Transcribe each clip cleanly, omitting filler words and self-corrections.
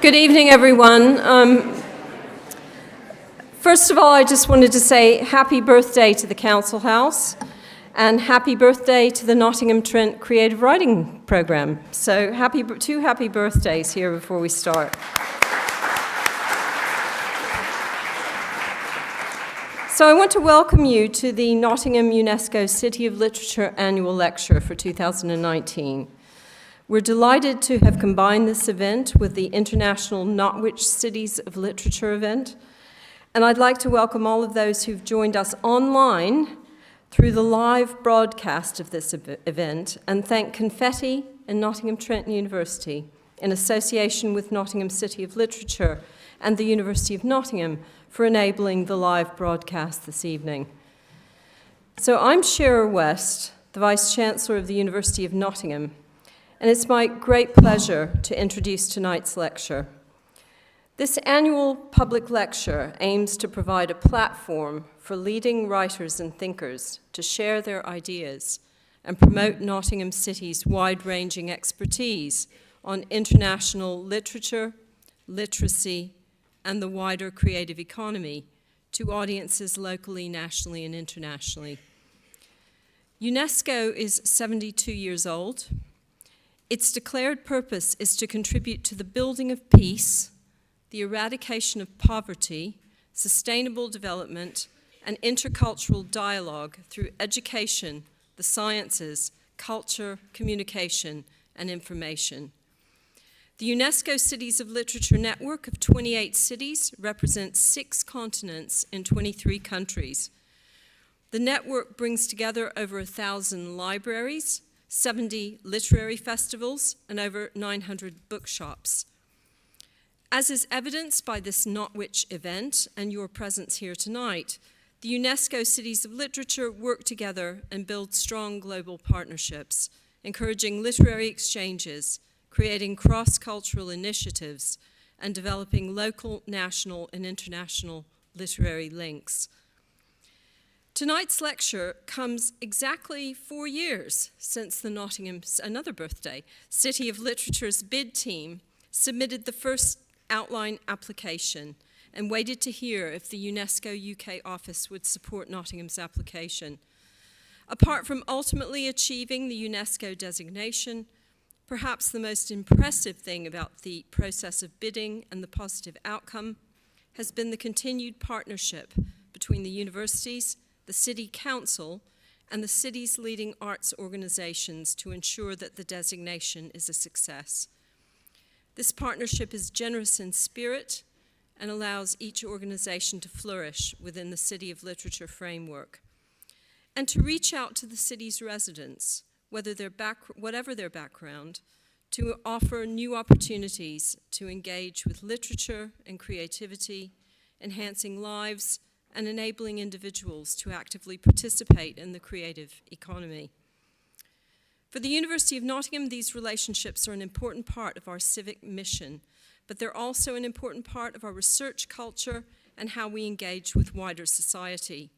Good evening, everyone. First of all, I just wanted to say happy birthday to the Council House and happy birthday to the Nottingham Trent Creative Writing Programme. So two happy birthdays here before we start. So I want to welcome you to the Nottingham UNESCO City of Literature Annual Lecture for 2019. We're delighted to have combined this event with the International Notwich Cities of Literature event, and I'd like to welcome all of those who've joined us online through the live broadcast of this event, and thank Confetti and Nottingham Trent University, in association with Nottingham City of Literature and the University of Nottingham, for enabling the live broadcast this evening. So I'm Shearer West, the Vice-Chancellor of the University of Nottingham, and it's my great pleasure to introduce tonight's lecture. This annual public lecture aims to provide a platform for leading writers and thinkers to share their ideas and promote Nottingham City's wide-ranging expertise on international literature, literacy, and the wider creative economy to audiences locally, nationally, and internationally. UNESCO is 72 years old. Its declared purpose is to contribute to the building of peace, the eradication of poverty, sustainable development, and intercultural dialogue through education, the sciences, culture, communication, and information. The UNESCO Cities of Literature network of 28 cities represents 6 continents in 23 countries. The network brings together over 1,000 libraries, 70 literary festivals, and over 900 bookshops. As is evidenced by this Notwich event and your presence here tonight, the UNESCO Cities of Literature work together and build strong global partnerships, encouraging literary exchanges, creating cross-cultural initiatives, and developing local, national, and international literary links. Tonight's lecture comes exactly 4 years since the Nottingham's, another birthday, City of Literature's bid team submitted the first outline application and waited to hear if the UNESCO UK office would support Nottingham's application. Apart from ultimately achieving the UNESCO designation, perhaps the most impressive thing about the process of bidding and the positive outcome has been the continued partnership between the universities, the City Council, and the city's leading arts organizations to ensure that the designation is a success. This partnership is generous in spirit and allows each organization to flourish within the City of Literature framework, and to reach out to the city's residents, whatever their background, to offer new opportunities to engage with literature and creativity, enhancing lives and enabling individuals to actively participate in the creative economy. For the University of Nottingham, these relationships are an important part of our civic mission, but they're also an important part of our research culture and how we engage with wider society.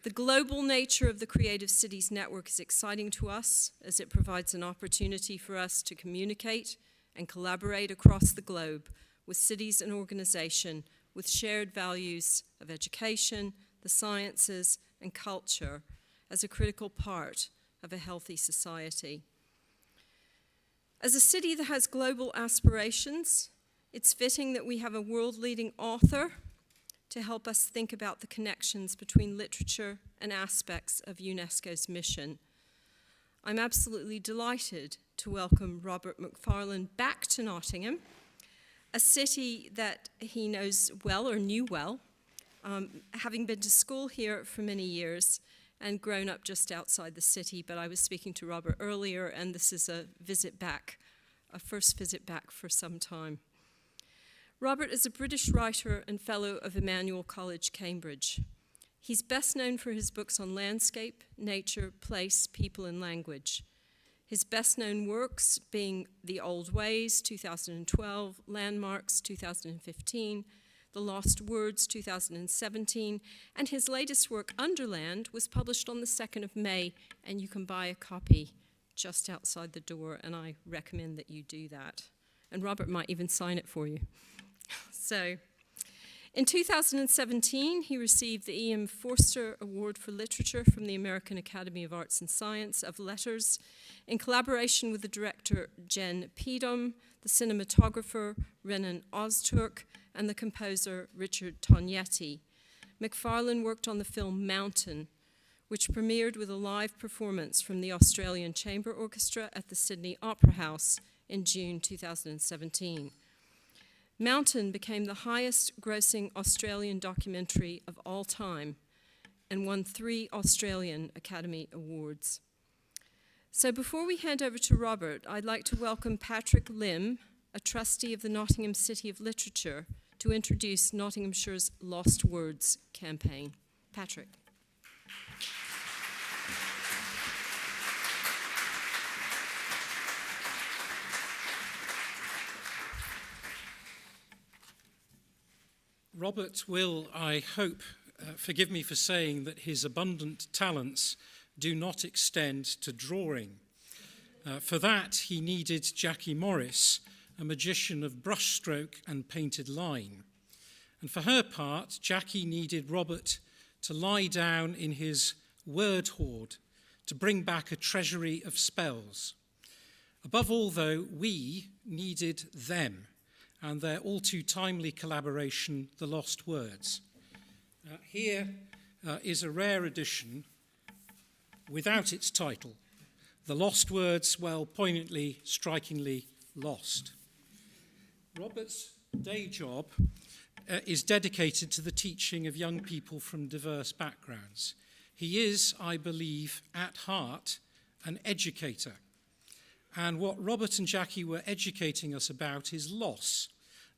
The global nature of the Creative Cities Network is exciting to us as it provides an opportunity for us to communicate and collaborate across the globe with cities and organizations with shared values of education, the sciences, and culture as a critical part of a healthy society. As a city that has global aspirations, it's fitting that we have a world-leading author to help us think about the connections between literature and aspects of UNESCO's mission. I'm absolutely delighted to welcome Robert Macfarlane back to Nottingham, a city that he knows well or knew well, having been to school here for many years and grown up just outside the city. But I was speaking to Robert earlier, and this is a first visit back for some time. Robert is a British writer and fellow of Emmanuel College, Cambridge. He's best known for his books on landscape, nature, place, people, and language. His best-known works being The Old Ways, 2012, Landmarks, 2015, The Lost Words, 2017, and his latest work, Underland, was published on the 2nd of May, and you can buy a copy just outside the door, and I recommend that you do that. and Robert might even sign it for you. So, in 2017, he received the E.M. Forster Award for Literature from the American Academy of Arts and Science of Letters, in collaboration with the director Jen Pedom, the cinematographer Renan Ozturk, and the composer Richard Tognetti. Macfarlane worked on the film Mountain, which premiered with a live performance from the Australian Chamber Orchestra at the Sydney Opera House in June 2017. Mountain became the highest-grossing Australian documentary of all time and won 3 Australian Academy Awards. So before we hand over to Robert, I'd like to welcome Patrick Lim, a trustee of the Nottingham City of Literature, to introduce Nottinghamshire's Lost Words campaign. Patrick. Robert will, I hope, forgive me for saying that his abundant talents do not extend to drawing. For that, he needed Jackie Morris, a magician of brushstroke and painted line. And for her part, Jackie needed Robert to lie down in his word hoard to bring back a treasury of spells. Above all, though, we needed them and their all-too-timely collaboration, The Lost Words. Here is a rare edition without its title, The Lost Words, well, poignantly, strikingly lost. Robert's day job is dedicated to the teaching of young people from diverse backgrounds. He is, I believe, at heart, an educator. And what Robert and Jackie were educating us about is loss.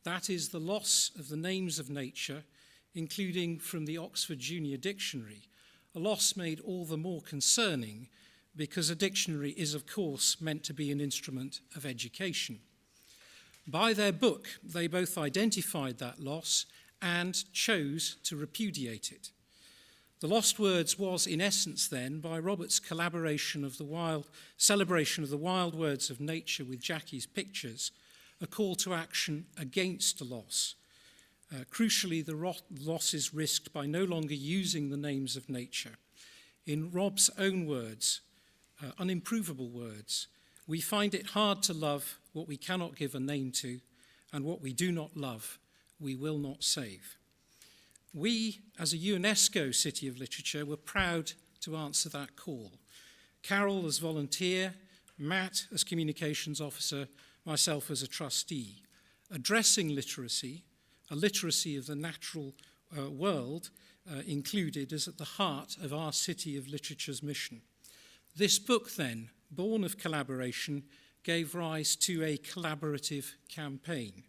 That is the loss of the names of nature, including from the Oxford Junior Dictionary, a loss made all the more concerning because a dictionary is, of course, meant to be an instrument of education. By their book, they both identified that loss and chose to repudiate it. The Lost Words was, in essence, then, by Robert's celebration of the wild words of nature with Jackie's pictures, a call to action against a loss. Crucially, the loss is risked by no longer using the names of nature. In Rob's own words, unimprovable words, we find it hard to love what we cannot give a name to, and what we do not love, we will not save. We, as a UNESCO City of Literature, were proud to answer that call. Carol as volunteer, Matt as communications officer, myself as a trustee. Addressing literacy, a literacy of the natural world included, is at the heart of our City of Literature's mission. This book, then, born of collaboration, gave rise to a collaborative campaign.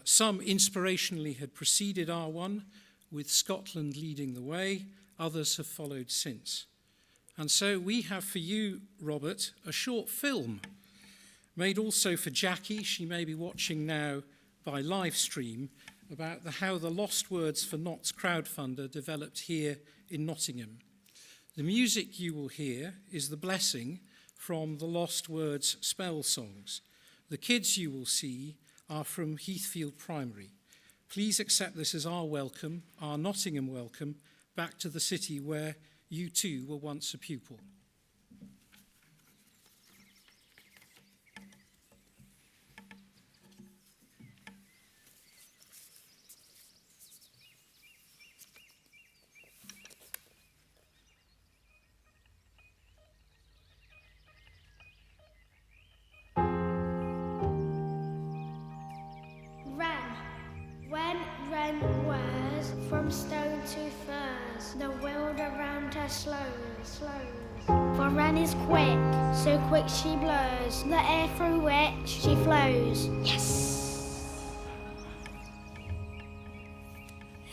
Some inspirationally had preceded our one, with Scotland leading the way. Others have followed since. And so we have for you, Robert, a short film made also for Jackie. She may be watching now by live stream, about how the Lost Words for Knots crowdfunder developed here in Nottingham. The music you will hear is The Blessing from the Lost Words spell songs. The kids you will see are from Heathfield Primary. Please accept this as our welcome, our Nottingham welcome, back to the city where you too were once a pupil. Wren whirs from stone to furs, the world around her slows. For Wren is quick, so quick she blows, the air through which she flows. Yes!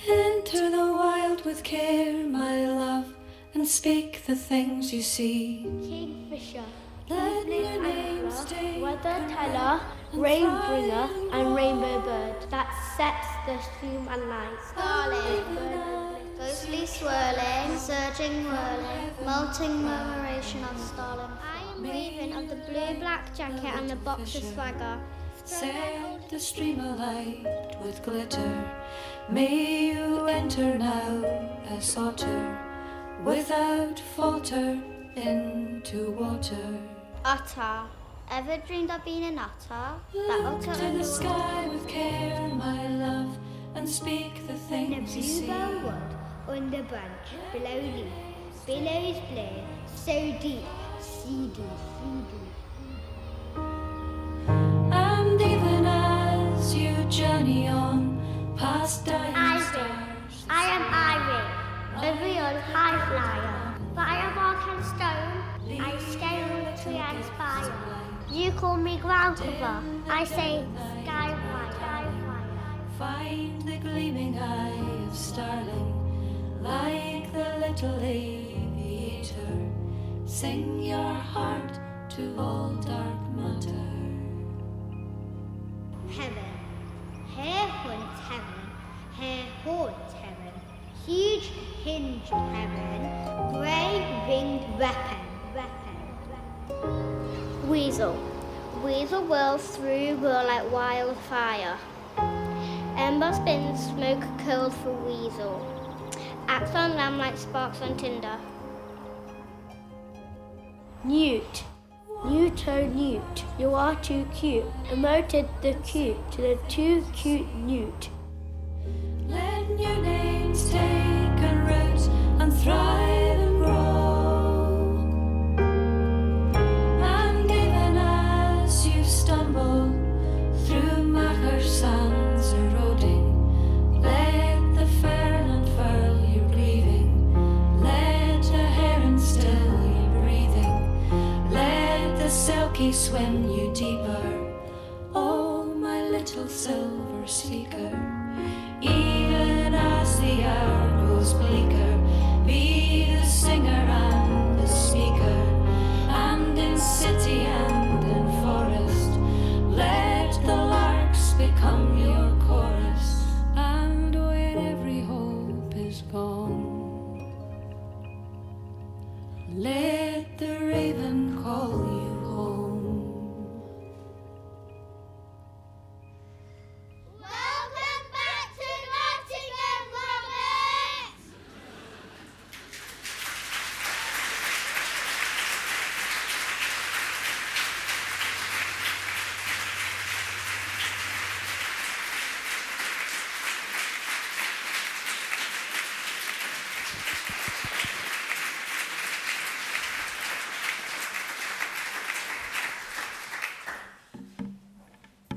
Enter the wild with care, my love, and speak the things you see. Kingfisher, Let your names angler, take weather teller, rain bringer, and rainbow bird that sets the human light. Starling, ghostly swirling, surging whirling, molting murmuration of starling. I am weaving of the blue-black jacket and the boxer swagger, sailed the stream alight with glitter. May you enter now as otter, without falter into water. Otter. Ever dreamed of being an otter? That Look otter to the sky with care, my love, and speak the things you see. wood, on the branch, below leaf, billows blue, so deep, sea deep, sea deep. And even as you journey on, past dying stars. I am Ivy, a real high flyer. Firebark and stone, I scale the tree and spire. You call me ground cover, I say sky fire. Find the gleaming eye of starling, like the little aviator. Sing your heart to all dark matter. Heaven, hair haunts heaven, hair haunts heaven. Huge hinged heaven, grey winged weapon. Weasel. Weasel whirls through whirl like wildfire. Ember spins, smoke curls for weasel. Axe on lamb like sparks on tinder. Newt. Newt, oh Newt, you are too cute. Emoted the cute to the too cute Newt. Let new names take a root and thrive and grow. And even as you stumble through macher sands eroding, let the fern unfurl your grieving. Let the heron still your breathing. Let the silky swim you deeper. Oh, my little silver seeker. Even as the hour grows bleaker, be the singer and the speaker, and in city and in forest, let the larks become your chorus. And when every hope is gone, let the raven call you home. Welcome back to Nottingham, Robert!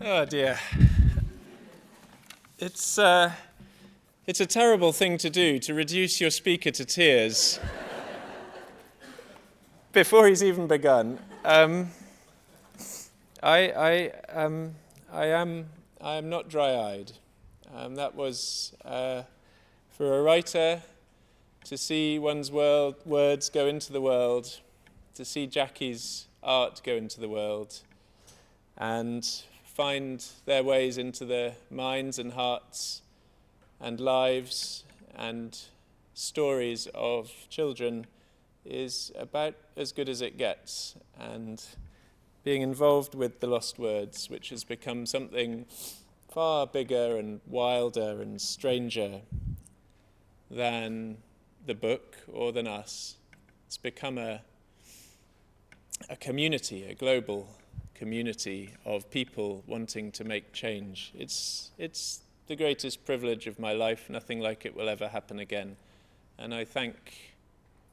Oh dear. It's a terrible thing to do, to reduce your speaker to tears before he's even begun. I am not dry-eyed. That was for a writer to see one's words go into the world, to see Jackie's art go into the world, and find their ways into the minds and hearts and lives and stories of children is about as good as it gets. And being involved with the Lost Words, which has become something far bigger and wilder and stranger than the book or than us. It's become a community, a global community of people wanting to make change. It's the greatest privilege of my life. Nothing like it will ever happen again. And I thank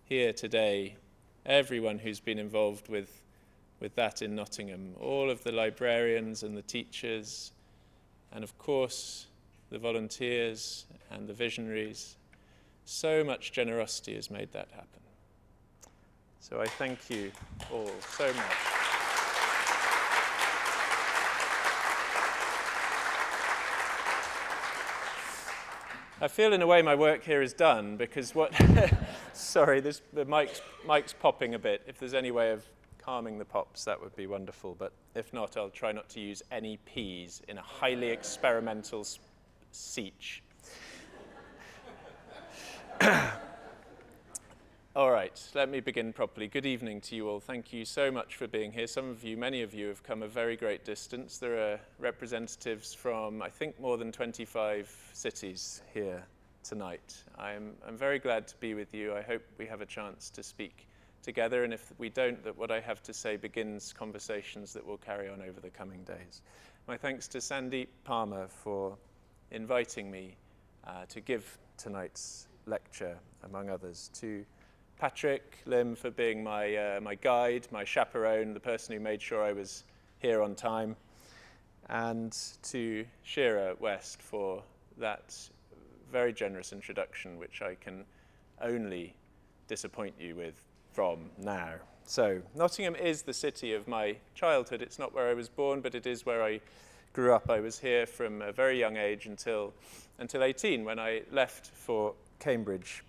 here today everyone who's been involved with that in Nottingham, all of the librarians and the teachers, and of course the volunteers and the visionaries. So much generosity has made that happen. So I thank you all so much. I feel in a way my work here is done because sorry, the mic's popping a bit. If there's any way of calming the pops, that would be wonderful. But if not, I'll try not to use any P's in a highly experimental speech. All right, let me begin properly. Good evening to you all. Thank you so much for being here. Some of you, many of you, have come a very great distance. There are representatives from, I think, more than 25 cities here tonight. I'm very glad to be with you. I hope we have a chance to speak together, and if we don't, that what I have to say begins conversations that will carry on over the coming days. My thanks to Sandeep Palmer for inviting me to give tonight's lecture, among others, to Patrick Lim for being my guide, my chaperone, the person who made sure I was here on time, and to Shira West for that very generous introduction, which I can only disappoint you with from now. So, Nottingham is the city of my childhood. It's not where I was born, but it is where I grew up. I was here from a very young age until 18, when I left for Cambridge.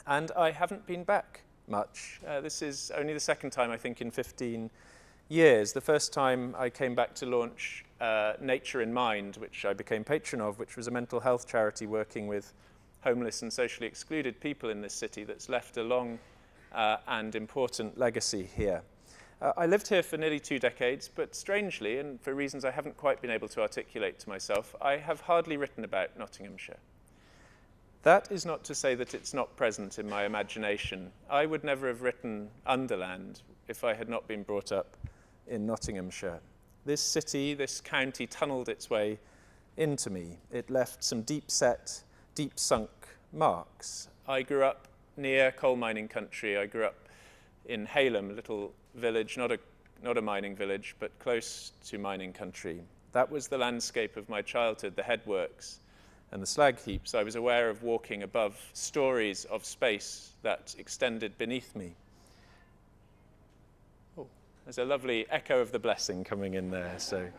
And I haven't been back much. This is only the second time, I think, in 15 years. The first time I came back to launch Nature in Mind, which I became patron of, which was a mental health charity working with homeless and socially excluded people in this city that's left a long and important legacy here. I lived here for nearly 2 decades, but strangely, and for reasons I haven't quite been able to articulate to myself, I have hardly written about Nottinghamshire. That is not to say that it's not present in my imagination. I would never have written Underland if I had not been brought up in Nottinghamshire. This city, this county, tunnelled its way into me. It left some deep-set, deep-sunk marks. I grew up near coal mining country. I grew up in Halem, a little village, not a mining village, but close to mining country. That was the landscape of my childhood, the headworks and the slag heaps. I was aware of walking above stories of space that extended beneath me. Oh, there's a lovely echo of the blessing coming in there. So,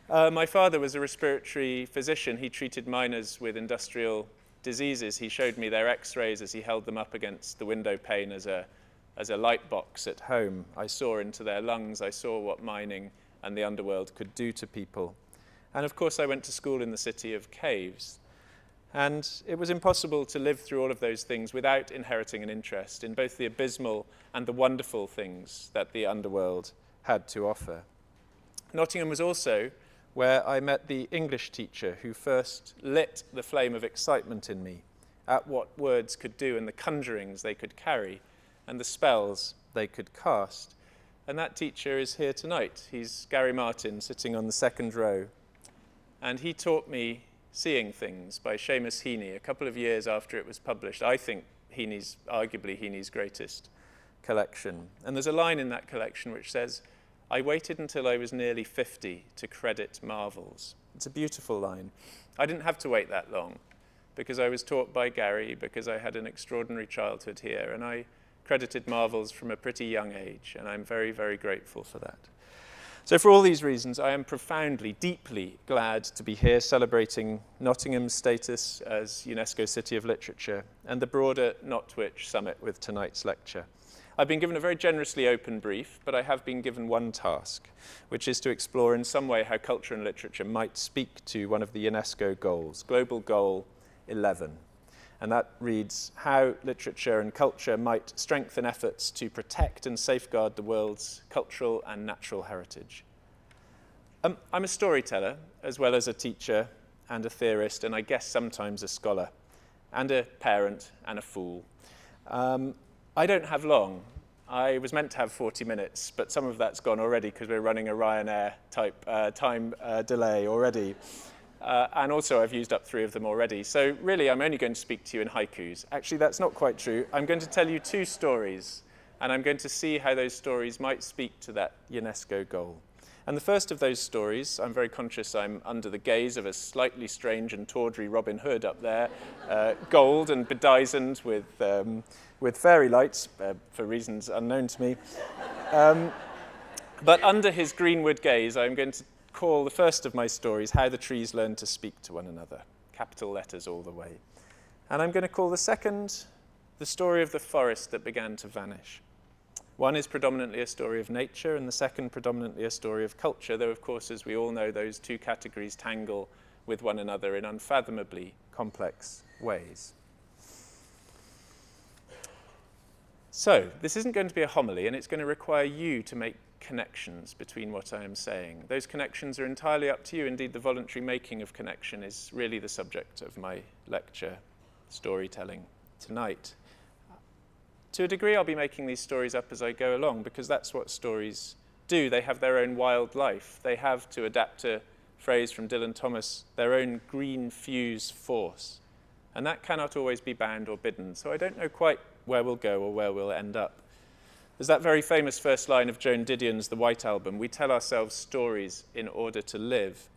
my father was a respiratory physician. He treated miners with industrial diseases. He showed me their x-rays as he held them up against the window pane as a light box at home. I saw into their lungs. I saw what mining and the underworld could do to people. And of course, I went to school in the city of caves. And it was impossible to live through all of those things without inheriting an interest in both the abysmal and the wonderful things that the underworld had to offer. Nottingham was also where I met the English teacher who first lit the flame of excitement in me at what words could do and the conjurings they could carry and the spells they could cast. And that teacher is here tonight. He's Gary Martin, sitting on the second row. And he taught me Seeing Things by Seamus Heaney a couple of years after it was published. I think arguably Heaney's greatest collection. And there's a line in that collection which says, "I waited until I was nearly 50 to credit marvels." It's a beautiful line. I didn't have to wait that long because I was taught by Gary, because I had an extraordinary childhood here, and I credited marvels from a pretty young age, and I'm very, very grateful for that. So for all these reasons, I am profoundly, deeply glad to be here celebrating Nottingham's status as UNESCO City of Literature and the broader Notwich Summit with tonight's lecture. I've been given a very generously open brief, but I have been given one task, which is to explore in some way how culture and literature might speak to one of the UNESCO goals, Global Goal 11. And that reads, how literature and culture might strengthen efforts to protect and safeguard the world's cultural and natural heritage. I'm a storyteller, as well as a teacher and a theorist, and I guess sometimes a scholar, and a parent and a fool. I don't have long. I was meant to have 40 minutes, but some of that's gone already because we're running a Ryanair type time delay already. And also I've used up 3 of them already. So really, I'm only going to speak to you in haikus. Actually, that's not quite true. I'm going to tell you 2 stories, and I'm going to see how those stories might speak to that UNESCO goal. And the first of those stories, I'm very conscious I'm under the gaze of a slightly strange and tawdry Robin Hood up there, gold and bedizened with fairy lights, for reasons unknown to me. But under his greenwood gaze, I'm going to call the first of my stories How the Trees Learn to Speak to One Another, capital letters all the way. And I'm going to call the second The Story of the Forest That Began to Vanish. One is predominantly a story of nature, and the second predominantly a story of culture, though of course, as we all know, those 2 categories tangle with one another in unfathomably complex ways. So, this isn't going to be a homily, and it's going to require you to make connections between what I am saying. Those connections are entirely up to you. Indeed, the voluntary making of connection is really the subject of my lecture, storytelling, tonight. To a degree, I'll be making these stories up as I go along, because that's what stories do. They have their own wild life. They have, to adapt a phrase from Dylan Thomas, their own green fuse force. And that cannot always be bound or bidden. So I don't know quite where we'll go or where we'll end up. There's that very famous first line of Joan Didion's The White Album, we tell ourselves stories in order to live.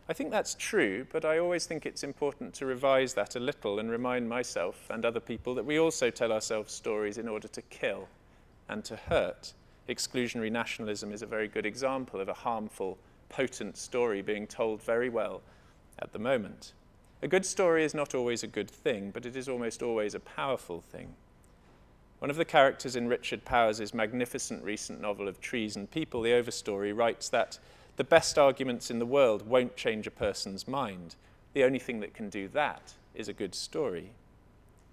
I think that's true, but I always think it's important to revise that a little and remind myself and other people that we also tell ourselves stories in order to kill and to hurt. Exclusionary nationalism is a very good example of a harmful, potent story being told very well at the moment. A good story is not always a good thing, but it is almost always a powerful thing. One of the characters in Richard Powers' magnificent recent novel of Trees and People, The Overstory, writes that the best arguments in the world won't change a person's mind. The only thing that can do that is a good story.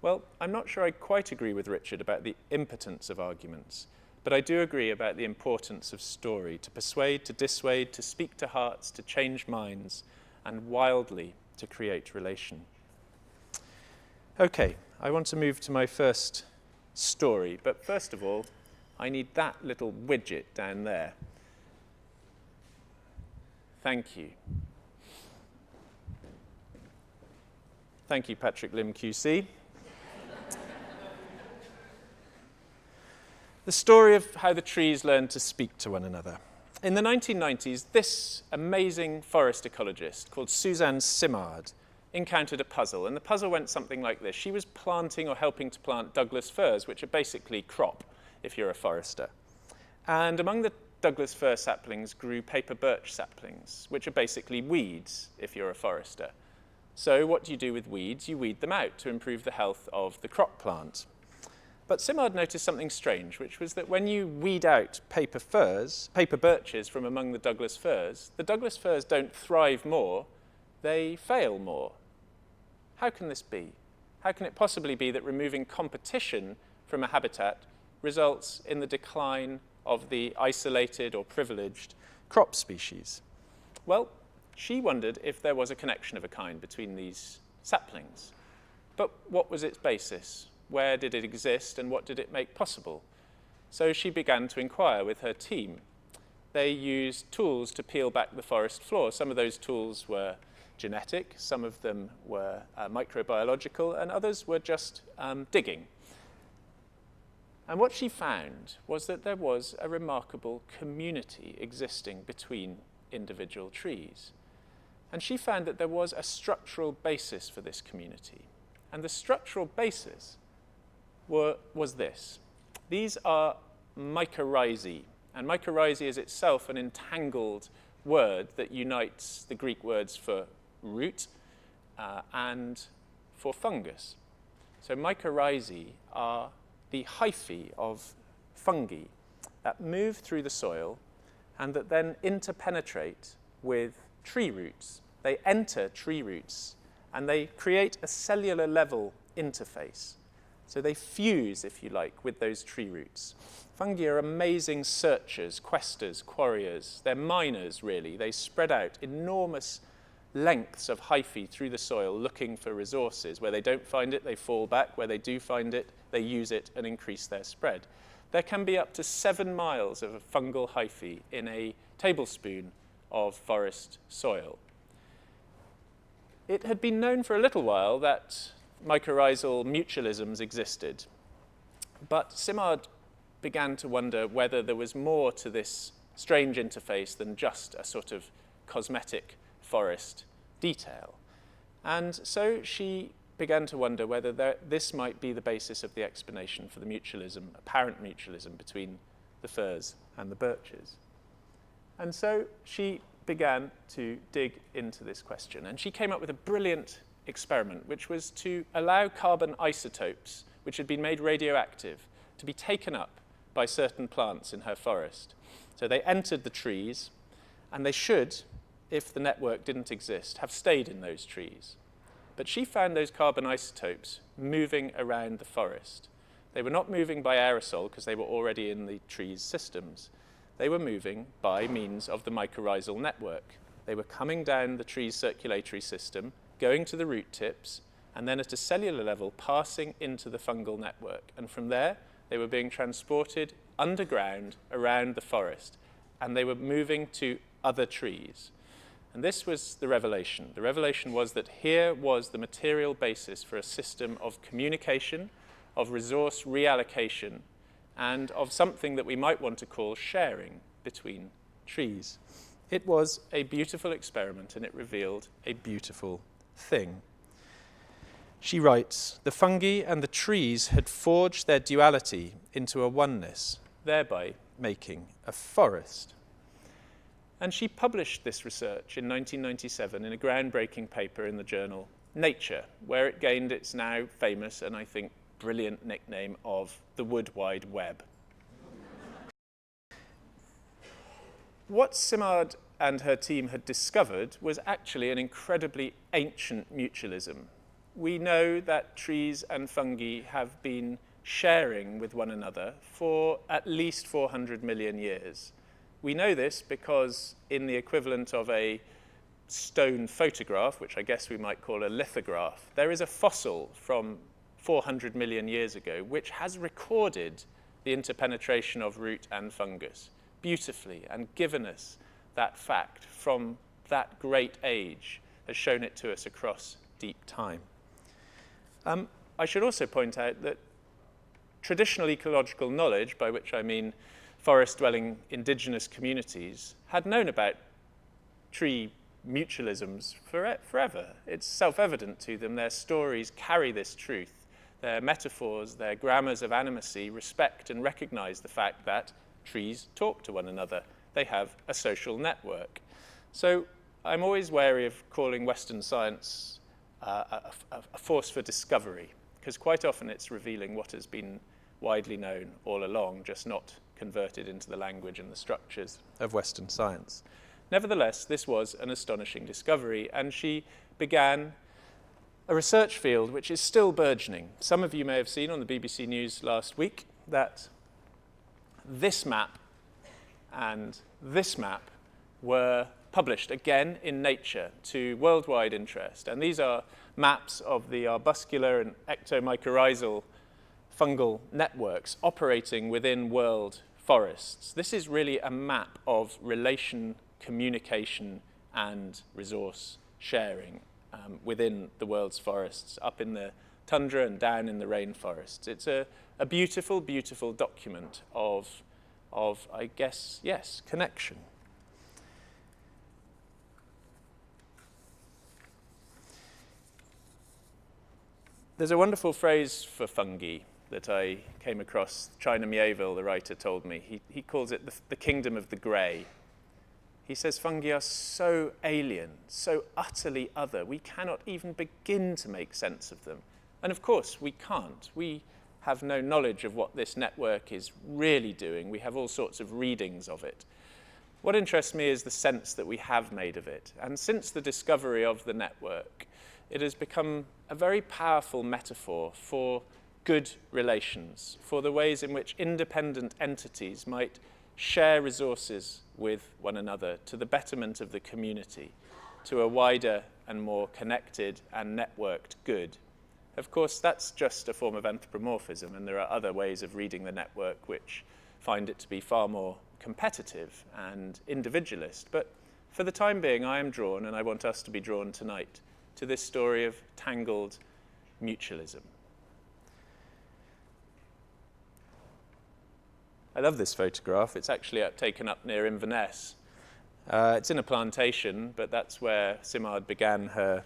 Well, I'm not sure I quite agree with Richard about the impotence of arguments, but I do agree about the importance of story, to persuade, to dissuade, to speak to hearts, to change minds, and wildly to create relation. Okay, I want to move to my first story, but first of all, I need that little widget down there. Thank you. Thank you, Patrick Lim QC. The story of how the trees learned to speak to one another. In the 1990s, this amazing forest ecologist called Suzanne Simard encountered a puzzle, and the puzzle went something like this. She was planting or helping to plant Douglas firs, which are basically crop if you're a forester. And among the Douglas fir saplings grew paper birch saplings, which are basically weeds if you're a forester. So what do you do with weeds? You weed them out to improve the health of the crop plant. But Simard noticed something strange, which was that when you weed out paper birches from among the Douglas firs don't thrive more, they fail more. How can this be? How can it possibly be that removing competition from a habitat results in the decline of the isolated or privileged crop species? Well, she wondered if there was a connection of a kind between these saplings. But what was its basis? Where did it exist, and what did it make possible? So she began to inquire with her team. They used tools to peel back the forest floor. Some of those tools were genetic, some of them were microbiological, and others were just digging. And what she found was that there was a remarkable community existing between individual trees. And she found that there was a structural basis for this community. And the structural basis was this. These are mycorrhizae, and mycorrhizae is itself an entangled word that unites the Greek words for root and for fungus. So mycorrhizae are the hyphae of fungi that move through the soil and that then interpenetrate with tree roots. They enter tree roots and they create a cellular level interface. So they fuse, if you like, with those tree roots. Fungi are amazing searchers, questers, quarriers. They're miners, really. They spread out enormous lengths of hyphae through the soil looking for resources. Where they don't find it, they fall back. Where they do find it, they use it and increase their spread. There can be up to 7 miles of a fungal hyphae in a tablespoon of forest soil. It had been known for a little while that mycorrhizal mutualisms existed. But Simard began to wonder whether there was more to this strange interface than just a sort of cosmetic forest detail. And so she began to wonder whether this might be the basis of the explanation for the mutualism, apparent mutualism between the firs and the birches. And so she began to dig into this question. And she came up with a brilliant experiment, which was to allow carbon isotopes, which had been made radioactive, to be taken up by certain plants in her forest. So they entered the trees, and they should, if the network didn't exist, have stayed in those trees. But she found those carbon isotopes moving around the forest. They were not moving by aerosol because they were already in the tree's systems. They were moving by means of the mycorrhizal network. They were coming down the tree's circulatory system, going to the root tips, and then at a cellular level passing into the fungal network. And from there, they were being transported underground around the forest, and they were moving to other trees. And this was the revelation. The revelation was that here was the material basis for a system of communication, of resource reallocation, and of something that we might want to call sharing between trees. It was a beautiful experiment, and it revealed a beautiful thing. She writes, "The fungi and the trees had forged their duality into a oneness, thereby making a forest." And she published this research in 1997 in a groundbreaking paper in the journal Nature, where it gained its now famous and I think brilliant nickname of the Wood Wide Web. What Simard and her team had discovered was actually an incredibly ancient mutualism. We know that trees and fungi have been sharing with one another for at least 400 million years. We know this because in the equivalent of a stone photograph, which I guess we might call a lithograph, there is a fossil from 400 million years ago which has recorded the interpenetration of root and fungus beautifully and given us that fact from that great age, has shown it to us across deep time. I should also point out that traditional ecological knowledge, by which I mean forest-dwelling indigenous communities, had known about tree mutualisms forever. It's self-evident to them. Their stories carry this truth. Their metaphors, their grammars of animacy respect and recognize the fact that trees talk to one another. They have a social network. So I'm always wary of calling Western science a force for discovery, because quite often it's revealing what has been widely known all along, just not converted into the language and the structures of Western science. Nevertheless, this was an astonishing discovery, and she began a research field which is still burgeoning. Some of you may have seen on the BBC News last week that this map and this map were published again in Nature to worldwide interest. And these are maps of the arbuscular and ectomycorrhizal fungal networks operating within world forests. This is really a map of relation, communication, and resource sharing within the world's forests, up in the tundra and down in the rainforests. It's a beautiful, beautiful document of, I guess, yes, connection. There's a wonderful phrase for fungi that I came across. China Mieville, the writer, told me. He calls it the kingdom of the grey. He says fungi are so alien, so utterly other, we cannot even begin to make sense of them. And of course, we can't. We have no knowledge of what this network is really doing. We have all sorts of readings of it. What interests me is the sense that we have made of it. And since the discovery of the network, it has become a very powerful metaphor for good relations, for the ways in which independent entities might share resources with one another to the betterment of the community, to a wider and more connected and networked good. Of course, that's just a form of anthropomorphism, and there are other ways of reading the network which find it to be far more competitive and individualist. But for the time being, I am drawn, and I want us to be drawn tonight, to this story of tangled mutualism. I love this photograph. It's actually taken up near Inverness. It's in a plantation, but that's where Simard began her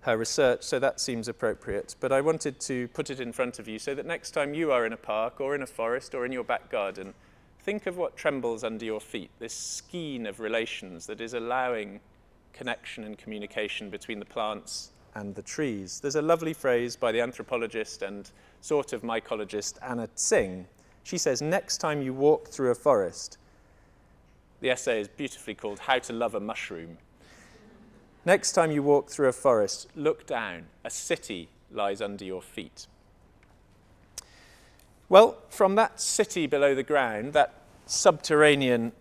research, so that seems appropriate. But I wanted to put it in front of you so that next time you are in a park or in a forest or in your back garden, think of what trembles under your feet, this skein of relations that is allowing connection and communication between the plants and the trees. There's a lovely phrase by the anthropologist and sort of mycologist Anna Tsing. She says, next time you walk through a forest, the essay is beautifully called How to Love a Mushroom. Next time you walk through a forest, look down. A city lies under your feet. Well, from that city below the ground, that subterranean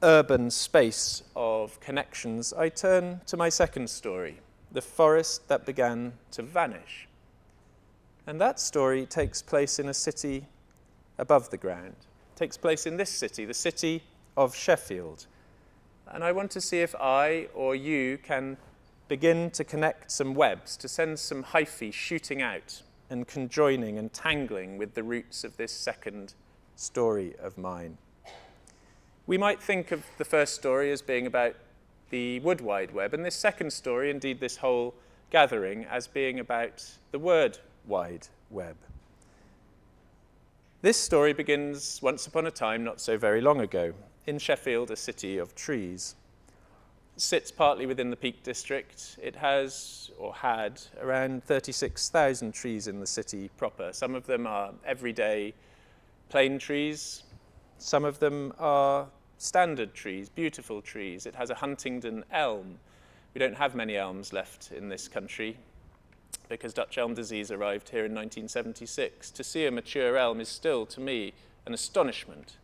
urban space of connections, I turn to my second story, the forest that began to vanish. And that story takes place in a city above the ground. It takes place in this city, the city of Sheffield. And I want to see if I or you can begin to connect some webs, to send some hyphae shooting out and conjoining and tangling with the roots of this second story of mine. We might think of the first story as being about the Wood Wide Web, and this second story, indeed this whole gathering, as being about the Word Wide Web. This story begins once upon a time, not so very long ago, in Sheffield, a city of trees. It sits partly within the Peak District. It has, or had, around 36,000 trees in the city proper. Some of them are everyday plane trees. Some of them are standard trees, beautiful trees. It has a Huntingdon elm. We don't have many elms left in this country because Dutch elm disease arrived here in 1976. To see a mature elm is still, to me, an astonishment,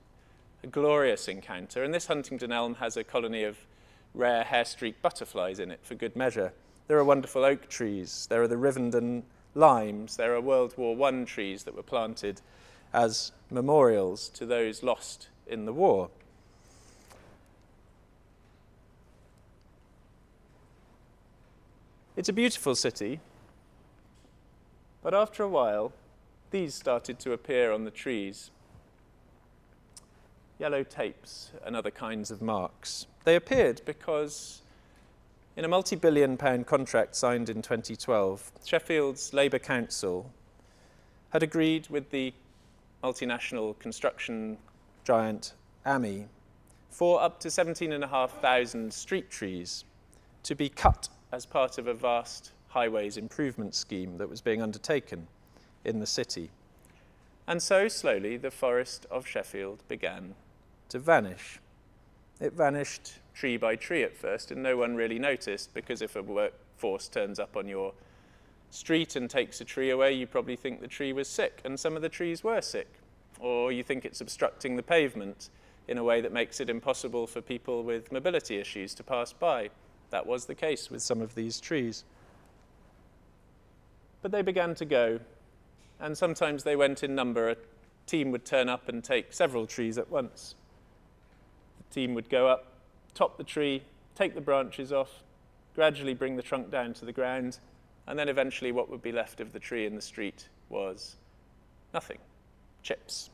a glorious encounter. And this Huntingdon elm has a colony of rare hair-streaked butterflies in it for good measure. There are wonderful oak trees. There are the Rivendell limes. There are World War I trees that were planted as memorials to those lost in the war. It's a beautiful city, but after a while, these started to appear on the trees. Yellow tapes and other kinds of marks. They appeared because in a multi-billion-pound contract signed in 2012, Sheffield's Labour Council had agreed with the multinational construction giant AMI for up to 17,500 street trees to be cut as part of a vast highways improvement scheme that was being undertaken in the city. And so slowly the forest of Sheffield began to vanish. It vanished tree by tree at first, and no one really noticed, because if a workforce turns up on your street and takes a tree away, you probably think the tree was sick, and some of the trees were sick. Or you think it's obstructing the pavement in a way that makes it impossible for people with mobility issues to pass by. That was the case with some of these trees. But they began to go, and sometimes they went in number. A team would turn up and take several trees at once. The team would go up, top the tree, take the branches off, gradually bring the trunk down to the ground, and then eventually what would be left of the tree in the street was nothing. Chips.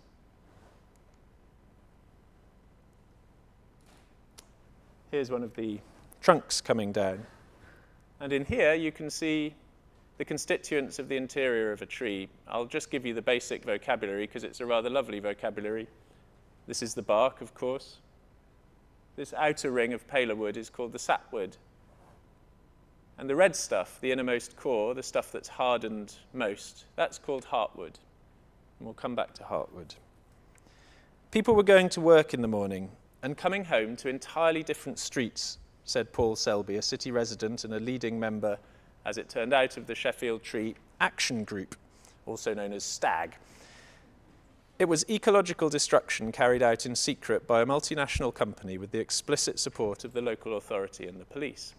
Here's one of the trunks coming down. And in here you can see the constituents of the interior of a tree. I'll just give you the basic vocabulary because it's a rather lovely vocabulary. This is the bark, of course. This outer ring of paler wood is called the sapwood. And the red stuff, the innermost core, the stuff that's hardened most, that's called heartwood. And we'll come back to heartwood. People were going to work in the morning and coming home to entirely different streets, said Paul Selby, a city resident and a leading member, as it turned out, of the Sheffield Tree Action Group, also known as STAG. It was ecological destruction carried out in secret by a multinational company with the explicit support of the local authority and the police.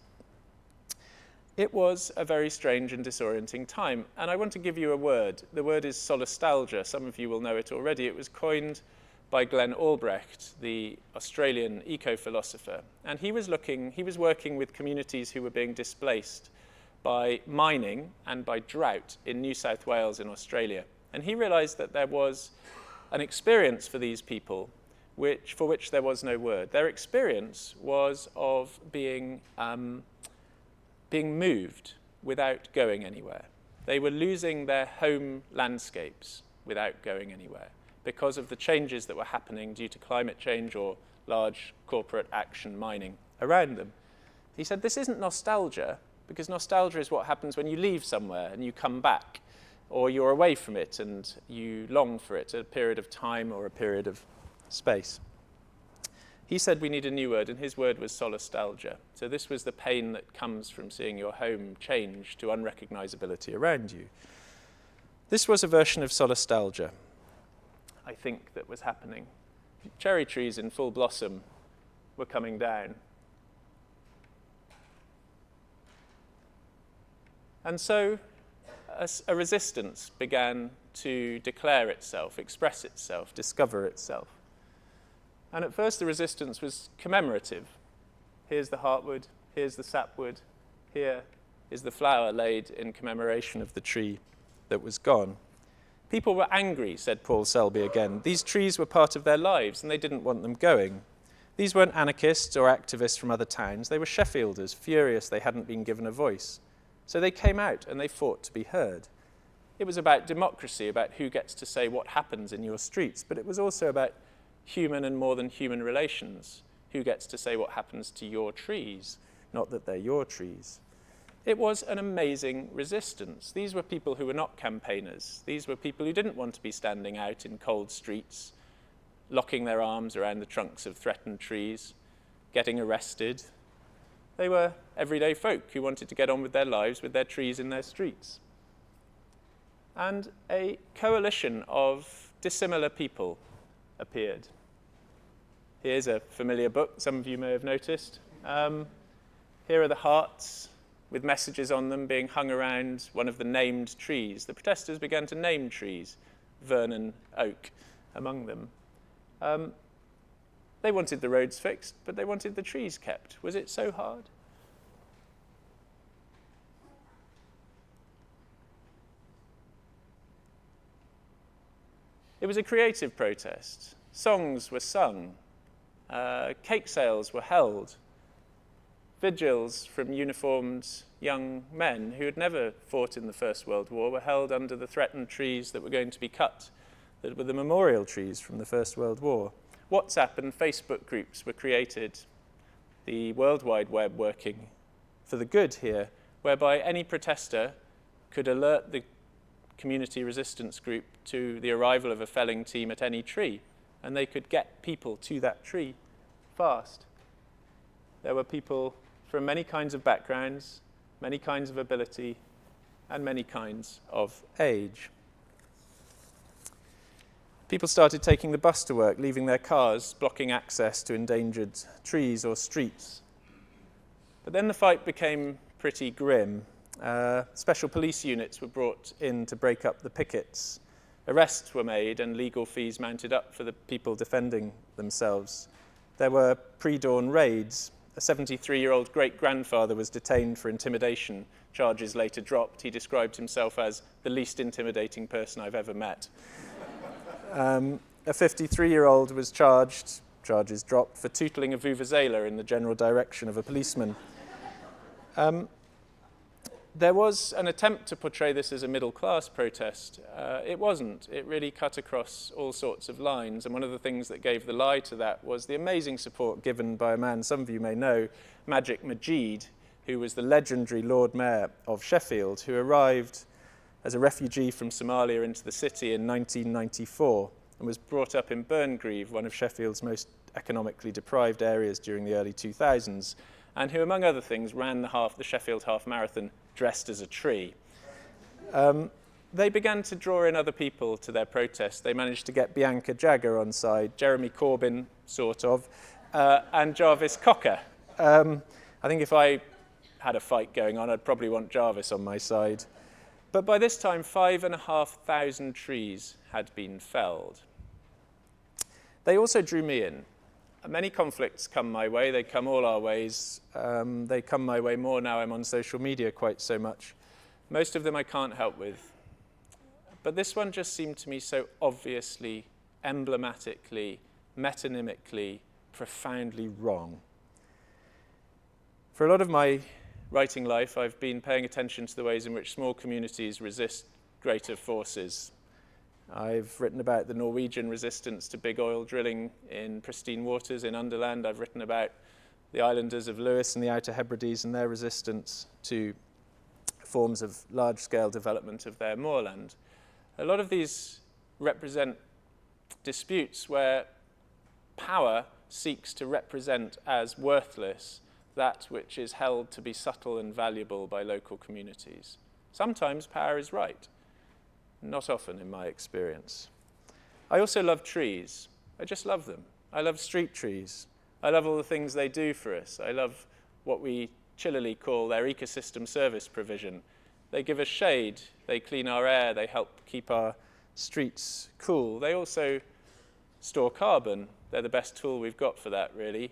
It was a very strange and disorienting time, and I want to give you a word. The word is solastalgia. Some of you will know it already. It was coined by Glenn Albrecht, the Australian eco-philosopher, and he was working with communities who were being displaced by mining and by drought in New South Wales in Australia. And he realized that there was an experience for these people for which there was no word. Their experience was of being moved without going anywhere. They were losing their home landscapes without going anywhere because of the changes that were happening due to climate change or large corporate action mining around them. He said, this isn't nostalgia, because nostalgia is what happens when you leave somewhere and you come back, or you're away from it and you long for it, a period of time or a period of space. He said we need a new word, and his word was solastalgia. So this was the pain that comes from seeing your home change to unrecognizability around you. This was a version of solastalgia. I think, that was happening. Cherry trees in full blossom were coming down. And so a resistance began to declare itself, express itself, discover itself. And at first the resistance was commemorative. Here's the heartwood, here's the sapwood, here is the flower laid in commemoration of the tree that was gone. People were angry, said Paul Selby again. These trees were part of their lives and they didn't want them going. These weren't anarchists or activists from other towns. They were Sheffielders, furious they hadn't been given a voice. So they came out and they fought to be heard. It was about democracy, about who gets to say what happens in your streets, but it was also about human and more than human relations. Who gets to say what happens to your trees, not that they're your trees. It was an amazing resistance. These were people who were not campaigners. These were people who didn't want to be standing out in cold streets, locking their arms around the trunks of threatened trees, getting arrested. They were everyday folk who wanted to get on with their lives with their trees in their streets. And a coalition of dissimilar people appeared. Here's a familiar book some of you may have noticed. Here are the hearts with messages on them being hung around one of the named trees. The protesters began to name trees, Vernon Oak among them. They wanted the roads fixed, but they wanted the trees kept. Was it so hard? It was a creative protest. Songs were sung. Cake sales were held. Vigils from uniformed young men who had never fought in the First World War were held under the threatened trees that were going to be cut, that were the memorial trees from the First World War. WhatsApp and Facebook groups were created, the World Wide Web working for the good here, whereby any protester could alert the community resistance group to the arrival of a felling team at any tree, and they could get people to that tree fast. There were people from many kinds of backgrounds, many kinds of ability, and many kinds of age. People started taking the bus to work, leaving their cars, blocking access to endangered trees or streets. But then the fight became pretty grim. Special police units were brought in to break up the pickets. Arrests were made and legal fees mounted up for the people defending themselves. There were pre-dawn raids. A 73-year-old great-grandfather was detained for intimidation. Charges later dropped. He described himself as the least intimidating person I've ever met. A 53-year-old was charged, charges dropped, for tootling a vuvuzela in the general direction of a policeman. There was an attempt to portray this as a middle-class protest. It wasn't. It really cut across all sorts of lines, and one of the things that gave the lie to that was the amazing support given by a man some of you may know, Magic Majid, who was the legendary Lord Mayor of Sheffield, who arrived as a refugee from Somalia into the city in 1994 and was brought up in Burngreave, one of Sheffield's most economically deprived areas during the early 2000s, and who, among other things, ran the Sheffield Half Marathon dressed as a tree. They began to draw in other people to their protest. They managed to get Bianca Jagger on side, Jeremy Corbyn, sort of, and Jarvis Cocker. I think if I had a fight going on, I'd probably want Jarvis on my side. But by this time, 5,500 trees had been felled. They also drew me in. Many conflicts come my way. They come all our ways. They come my way more now I'm on social media quite so much. Most of them I can't help with. But this one just seemed to me so obviously, emblematically, metonymically, profoundly wrong. For a lot of my writing life, I've been paying attention to the ways in which small communities resist greater forces. I've written about the Norwegian resistance to big oil drilling in pristine waters in Underland. I've written about the islanders of Lewis and the Outer Hebrides and their resistance to forms of large-scale development of their moorland. A lot of these represent disputes where power seeks to represent as worthless that which is held to be subtle and valuable by local communities. Sometimes power is right. Not often, in my experience. I also love trees. I just love them. I love street trees. I love all the things they do for us. I love what we chillily call their ecosystem service provision. They give us shade, they clean our air, they help keep our streets cool. They also store carbon. They're the best tool we've got for that, really.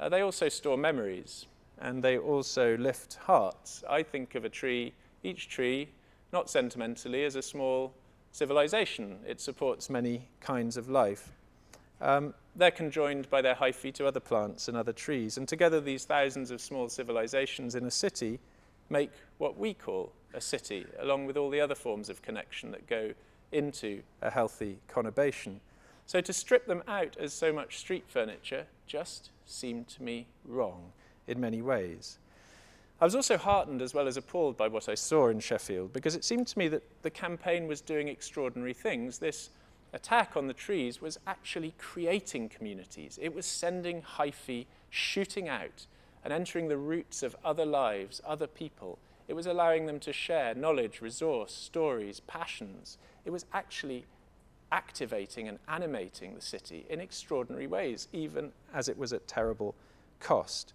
They also store memories, and they also lift hearts. I think of each tree, not sentimentally, as a small civilization. It supports many kinds of life. They're conjoined by their hyphae to other plants and other trees, and together these thousands of small civilizations in a city make what we call a city, along with all the other forms of connection that go into a healthy conurbation. So to strip them out as so much street furniture just seemed to me wrong in many ways. I was also heartened as well as appalled by what I saw in Sheffield, because it seemed to me that the campaign was doing extraordinary things. This attack on the trees was actually creating communities. It was sending hyphae shooting out and entering the roots of other lives, other people. It was allowing them to share knowledge, resource, stories, passions. It was actually activating and animating the city in extraordinary ways, even as it was at terrible cost.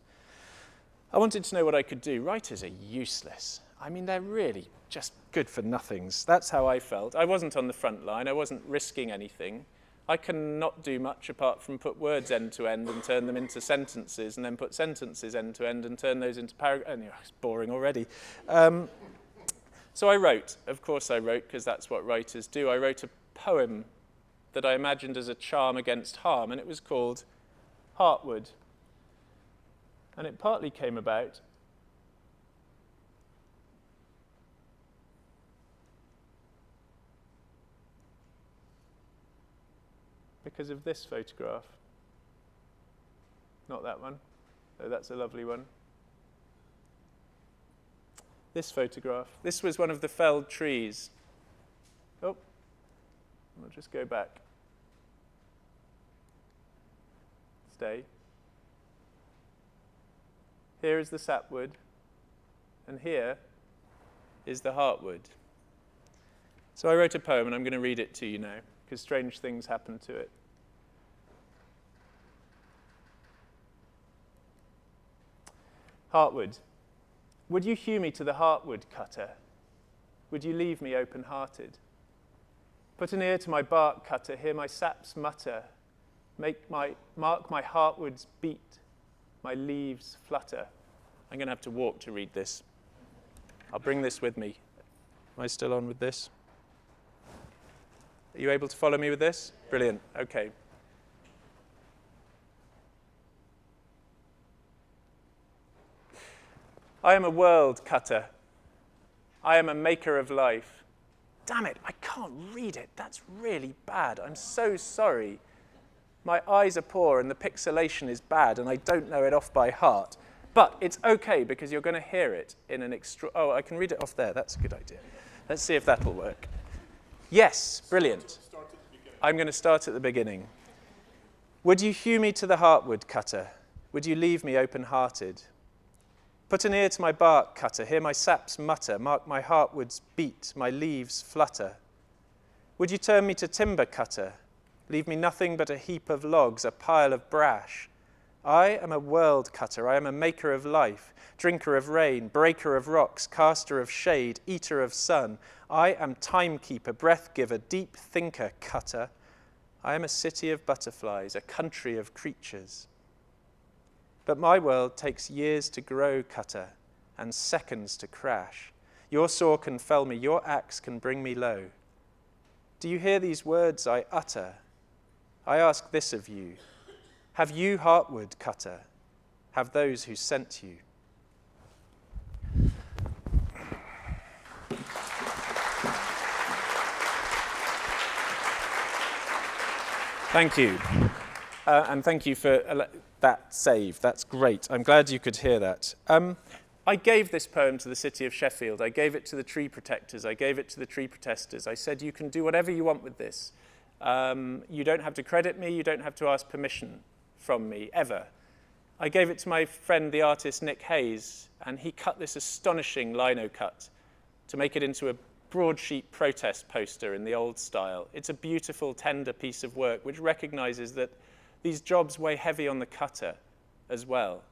I wanted to know what I could do. Writers are useless. I mean, they're really just good for nothings. That's how I felt. I wasn't on the front line. I wasn't risking anything. I can not do much apart from put words end to end and turn them into sentences, and then put sentences end to end and turn those into paragraphs. Anyway, it's boring already. So I wrote. Of course I wrote, because that's what writers do. I wrote a poem that I imagined as a charm against harm, and it was called Heartwood. And it partly came about because of this photograph. Not that one, though that's a lovely one. This photograph. This was one of the felled trees. Oh, I'll just go back. Stay. Here is the sapwood, and here is the heartwood. So I wrote a poem, and I'm going to read it to you now, because strange things happen to it. Heartwood. Would you hew me to the heartwood cutter? Would you leave me open-hearted? Put an ear to my bark cutter, hear my saps mutter, mark my heartwood's beat, my leaves flutter. I'm going to have to walk to read this. I'll bring this with me. Am I still on with this? Are you able to follow me with this? Brilliant. Okay. I am a world cutter. I am a maker of life. Damn it, I can't read it. That's really bad. I'm so sorry. My eyes are poor and the pixelation is bad and I don't know it off by heart. But it's okay because you're going to hear it in an Oh, I can read it off there. That's a good idea. Let's see if that'll work. Yes, brilliant. I'm going to start at the beginning. Would you hew me to the heartwood cutter? Would you leave me open-hearted? Put an ear to my bark cutter, hear my saps mutter, mark my heartwood's beat, my leaves flutter. Would you turn me to timber cutter? Leave me nothing but a heap of logs, a pile of brash. I am a world cutter, I am a maker of life, drinker of rain, breaker of rocks, caster of shade, eater of sun. I am timekeeper, breath giver, deep thinker, cutter. I am a city of butterflies, a country of creatures. But my world takes years to grow, cutter, and seconds to crash. Your saw can fell me, your axe can bring me low. Do you hear these words I utter? I ask this of you. Have you heartwood, cutter? Have those who sent you? Thank you. And thank you for that save. That's great. I'm glad you could hear that. I gave this poem to the city of Sheffield. I gave it to the tree protectors. I gave it to the tree protesters. I said, you can do whatever you want with this. You don't have to credit me. You don't have to ask permission from me, ever. I gave it to my friend, the artist Nick Hayes, and he cut this astonishing lino cut to make it into broadsheet protest poster in the old style. It's a beautiful, tender piece of work which recognizes that these jobs weigh heavy on the cutter as well.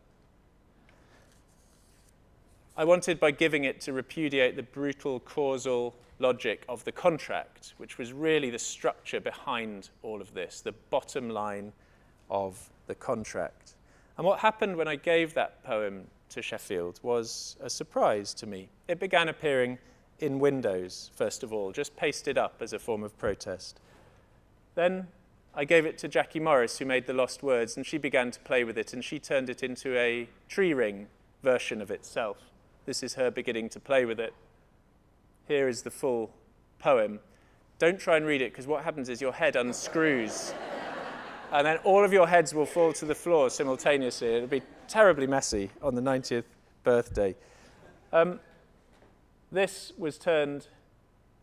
I wanted, by giving it, to repudiate the brutal causal logic of the contract, which was really the structure behind all of this, the bottom line of the contract. And what happened when I gave that poem to Sheffield was a surprise to me. It began appearing in windows, first of all, just pasted up as a form of protest. Then I gave it to Jackie Morris, who made the Lost Words, and she began to play with it, and she turned it into a tree ring version of itself. This is her beginning to play with it. Here is the full poem. Don't try and read it, because what happens is your head unscrews, and then all of your heads will fall to the floor simultaneously. It'll be terribly messy on the 90th birthday. This was turned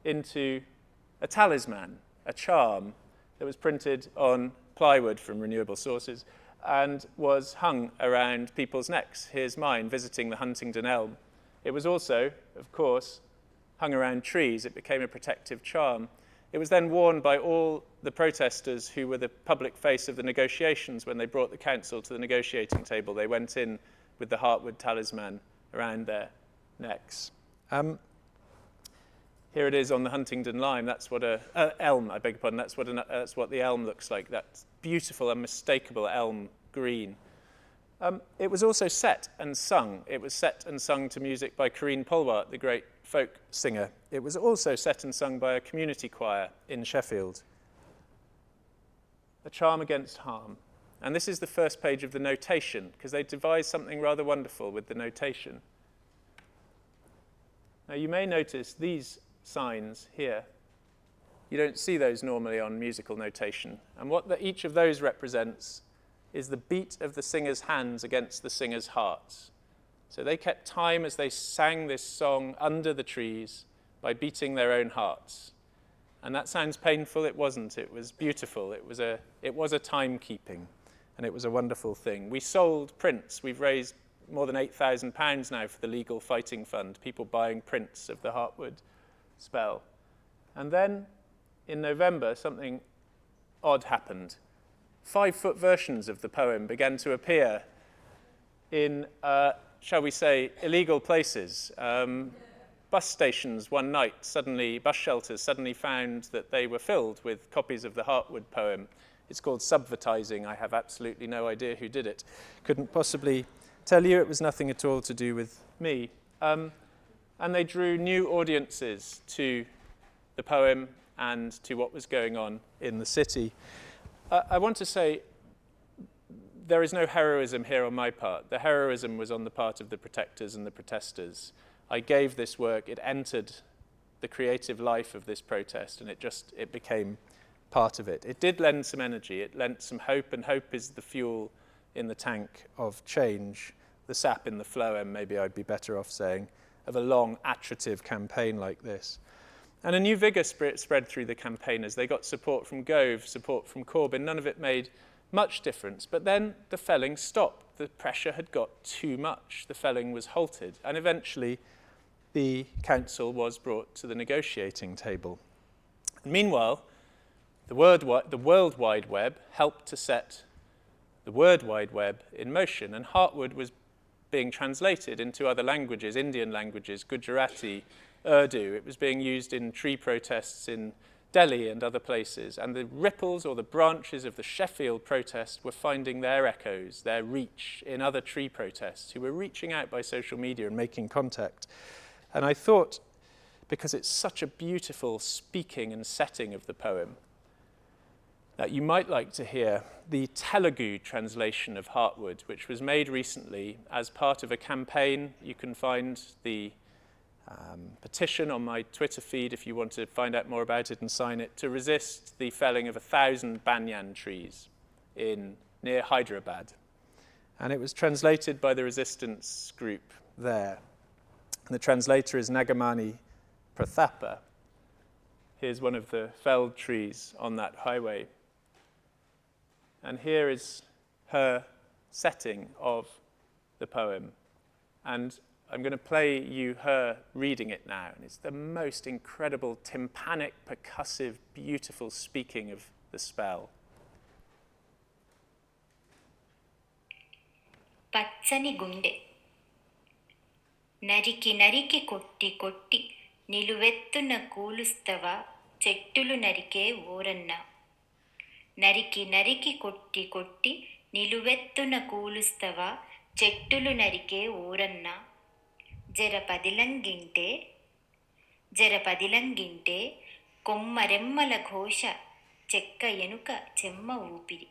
into a talisman, a charm, that was printed on plywood from renewable sources and was hung around people's necks. Here's mine, visiting the Huntingdon Elm. It was also, of course, hung around trees. It became a protective charm. It was then worn by all the protesters who were the public face of the negotiations. When they brought the council to the negotiating table, they went in with the Heartwood talisman around their necks. Here it is on the Huntingdon Lime. That's what elm, I beg your pardon. That's what the elm looks like. That beautiful, unmistakable elm green. It was also set and sung. It was set and sung to music by Corinne Polwart, the great folk singer. It was also set and sung by a community choir in Sheffield. A charm against harm. And this is the first page of the notation, because they devised something rather wonderful with the notation. Now, you may notice these signs here. You don't see those normally on musical notation. And what each of those represents is the beat of the singer's hands against the singer's hearts. So they kept time as they sang this song under the trees by beating their own hearts. And that sounds painful. It wasn't. It was beautiful. It was a timekeeping, and it was a wonderful thing. We sold prints. We've raised more than £8,000 now for the Legal Fighting Fund, people buying prints of the Heartwood spell. And then in November, something odd happened. 5-foot versions of the poem began to appear in, shall we say, illegal places. Bus stations one night, bus shelters suddenly found that they were filled with copies of the Heartwood poem. It's called subvertising. I have absolutely no idea who did it. Couldn't possibly tell you. It was nothing at all to do with me. And they drew new audiences to the poem and to what was going on in the city. I want to say there is no heroism here on my part. The heroism was on the part of the protectors and the protesters. I gave this work. It entered the creative life of this protest, and it became part of it. It did lend some energy. It lent some hope, and hope is the fuel in the tank of change, the sap in the phloem, maybe I'd be better off saying, of a long, attritive campaign like this. And a new vigour spread through the campaigners. They got support from Gove, support from Corbyn. None of it made much difference. But then the felling stopped. The pressure had got too much. The felling was halted. And eventually, the council was brought to the negotiating table. And meanwhile, the World Wide Web helped to set the Word Wide Web in motion. And Heartwood was being translated into other languages, Indian languages, Gujarati, Urdu. It was being used in tree protests in Delhi and other places. And the ripples or the branches of the Sheffield protest were finding their echoes, their reach in other tree protests who were reaching out by social media and making contact. And I thought, because it's such a beautiful speaking and setting of the poem, that you might like to hear the Telugu translation of Heartwood, which was made recently as part of a campaign. You can find the petition on my Twitter feed if you want to find out more about it and sign it, to resist the felling of 1,000 banyan trees near Hyderabad. And it was translated by the resistance group there. And the translator is Nagamani Prathapa. Here's one of the felled trees on that highway. And here is her setting of the poem. And I'm going to play you her reading it now, and it's the most incredible tympanic, percussive, beautiful speaking of the spell. పచ్చని గుండె నరికి నరికి కొట్టి కొట్టి నిలువెత్తున కూలుస్తవ చెట్టులు నరికే ఓరన్న నరికి నరికి కొట్టి కొట్టి నిలువెత్తున కూలుస్తవ చెట్టులు నరికే ఓరన్న జరపదిలంగింటే కొమ్మరెమ్మల ఘోష చెక్క ఎనుక చెమ్మ ఊపిరి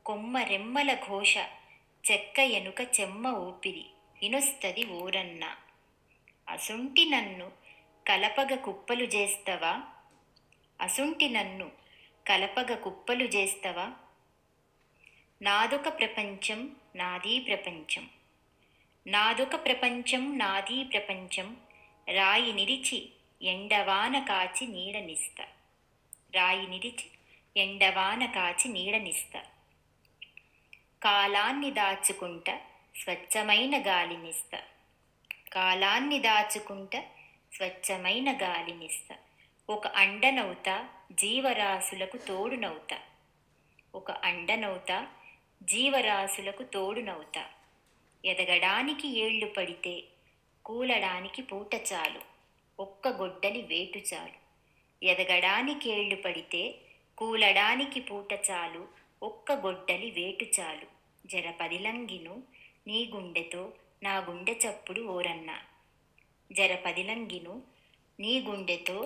కొమ్మరెమ్మల ఘోష చెక్క ఎనుక చెమ్మ ఊపిరి ఇనొస్తది ఓరన్న అసుంటి నన్ను కలపగ కుప్పలు చేస్తవా అసుంటి నన్ను కలపగ కుప్పలు చేస్తవా నాదొక ప్రపంచం నాదీ ప్రపంచం నాదొక ప్రపంచం నాదీ ప్రపంచం రాయి నిరిచి ఎండవాన కాచి నీడనిస్తా రాయి నిరిచి ఎండవాన కాచి నీడనిస్తా కాలాన్ని దాచుకుంట స్వచ్ఛమైన గాలినిస్తా కాలాన్ని దాచుకుంట స్వచ్ఛమైన గాలినిస్తా ఒక అండనవుతా జీవరాశులకు తోడునవుతా ఒక అండనవుతా జీవరాశులకు తోడునవుతా ఎదగడానికి ఏళ్ళు పడితే కూలడానికి పూట చాలు ఒక్క గొడ్డలి వేటు చాలు ఎదగడానికి ఏళ్ళు పడితే కూలడానికి పూట చాలు ఒక్క గొడ్డలి వేటు చాలు జరపదిలంగిను నీ గుండెతో నా గుండె చప్పుడు ఓరన్నా జరపదిలంగిను నీ గుండెతో